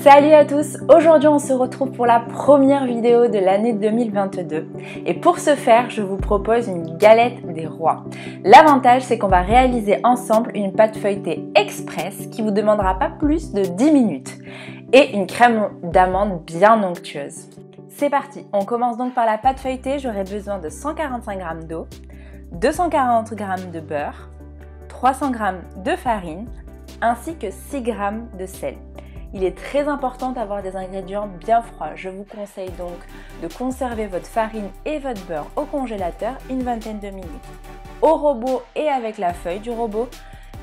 Salut à tous! Aujourd'hui on se retrouve pour la première vidéo de l'année 2022 et pour ce faire je vous propose une galette des rois. L'avantage c'est qu'on va réaliser ensemble une pâte feuilletée express qui vous demandera pas plus de 10 minutes et une crème d'amande bien onctueuse. C'est parti! On commence donc par la pâte feuilletée. J'aurai besoin de 145 g d'eau, 240 g de beurre, 300 g de farine ainsi que 6 g de sel. Il est très important d'avoir des ingrédients bien froids. Je vous conseille donc de conserver votre farine et votre beurre au congélateur une vingtaine de minutes. Au robot et avec la feuille du robot,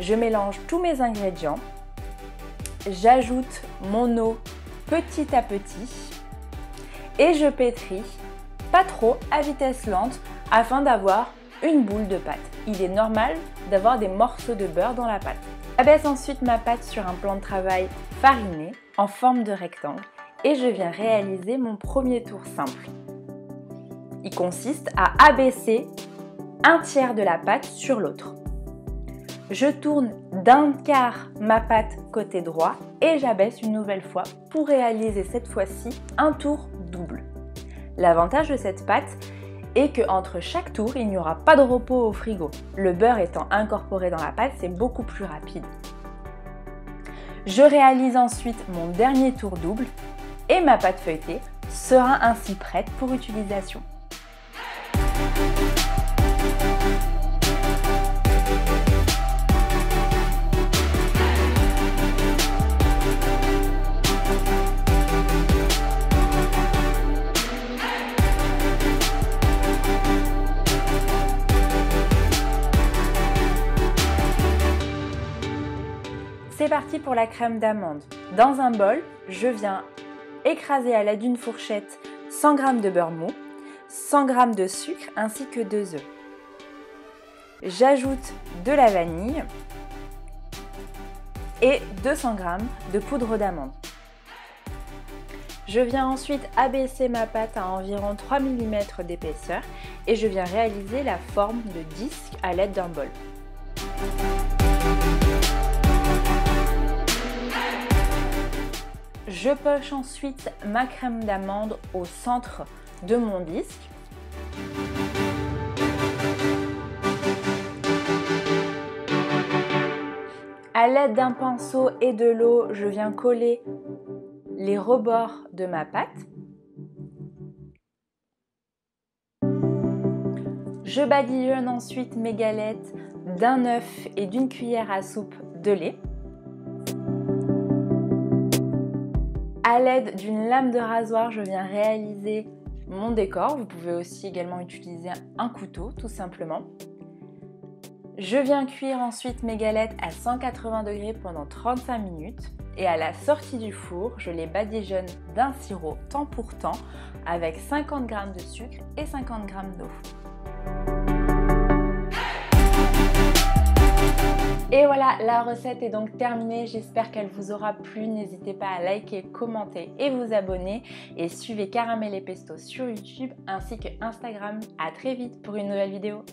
je mélange tous mes ingrédients. J'ajoute mon eau petit à petit et je pétris, pas trop, à vitesse lente afin d'avoir une boule de pâte. Il est normal d'avoir des morceaux de beurre dans la pâte. J'abaisse ensuite ma pâte sur un plan de travail fariné en forme de rectangle et je viens réaliser mon premier tour simple. Il consiste à abaisser un tiers de la pâte sur l'autre. Je tourne d'un quart ma pâte côté droit et j'abaisse une nouvelle fois pour réaliser cette fois-ci un tour double. L'avantage de cette pâte est qu'entre chaque tour, il n'y aura pas de repos au frigo. Le beurre étant incorporé dans la pâte, c'est beaucoup plus rapide. Je réalise ensuite mon dernier tour double et ma pâte feuilletée sera ainsi prête pour utilisation. C'est parti pour la crème d'amande. Dans un bol, je viens écraser à l'aide d'une fourchette 100 g de beurre mou, 100 g de sucre ainsi que 2 œufs. J'ajoute de la vanille et 200 g de poudre d'amande. Je viens ensuite abaisser ma pâte à environ 3 mm d'épaisseur et je viens réaliser la forme de disque à l'aide d'un bol. Je poche ensuite ma crème d'amande au centre de mon disque. À l'aide d'un pinceau et de l'eau, je viens coller les rebords de ma pâte. Je badigeonne ensuite mes galettes d'un œuf et d'une cuillère à soupe de lait. À l'aide d'une lame de rasoir, je viens réaliser mon décor. Vous pouvez aussi également utiliser un couteau, tout simplement. Je viens cuire ensuite mes galettes à 180 degrés pendant 35 minutes. Et à la sortie du four, je les badigeonne d'un sirop temps pour temps avec 50 g de sucre et 50 g d'eau. Et voilà, la recette est donc terminée. J'espère qu'elle vous aura plu. N'hésitez pas à liker, commenter et vous abonner. Et suivez Caramel et Pesto sur YouTube ainsi que Instagram. À très vite pour une nouvelle vidéo.